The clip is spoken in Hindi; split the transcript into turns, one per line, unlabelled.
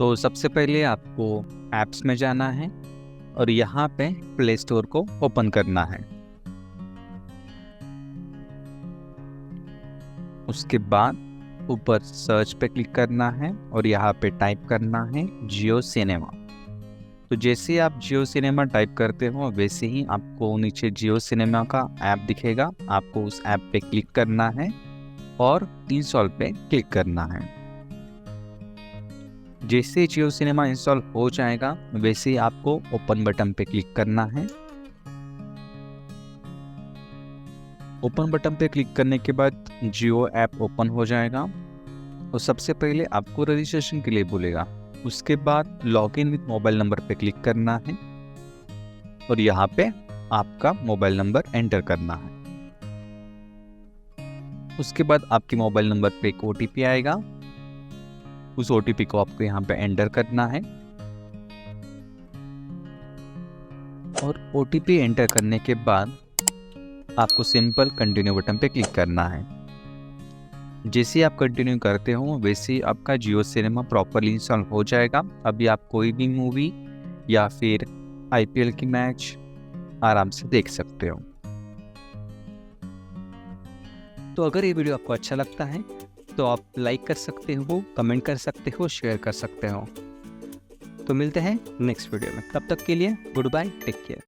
तो सबसे पहले आपको ऐप्स में जाना है और यहाँ पे प्ले स्टोर को ओपन करना है। उसके बाद ऊपर सर्च पे क्लिक करना है और यहाँ पे टाइप करना है जियो सिनेमा। तो जैसे आप जियो सिनेमा टाइप करते हो वैसे ही आपको नीचे जियो सिनेमा का ऐप दिखेगा। आपको उस ऐप पे क्लिक करना है और इंस्टॉल पे क्लिक करना है। जैसे जियो सिनेमा इंस्टॉल हो जाएगा वैसे ही आपको ओपन बटन पे क्लिक करना है। ओपन बटन पे क्लिक करने के बाद जियो ऐप ओपन हो जाएगा और सबसे पहले आपको रजिस्ट्रेशन के लिए बोलेगा। उसके बाद लॉगिन विद मोबाइल नंबर पे क्लिक करना है और यहाँ पे आपका मोबाइल नंबर एंटर करना है। उसके बाद आपके मोबाइल नंबर पे एक OTP आएगा। उस OTP को आपको यहाँ पे एंटर करना है और OTP एंटर करने के बाद आपको सिंपल कंटिन्यू बटन पे क्लिक करना है। जैसे आप कंटिन्यू करते हो वैसे ही आपका जियो सिनेमा प्रॉपरली इंस्टॉल हो जाएगा। अभी आप कोई भी मूवी या फिर IPL की मैच आराम से देख सकते हो। तो अगर ये वीडियो आपको अच्छा लगता है तो आप लाइक कर सकते हो, कमेंट कर सकते हो, शेयर कर सकते हो। तो मिलते हैं नेक्स्ट वीडियो में, तब तक के लिए गुड बाय, टेक केयर।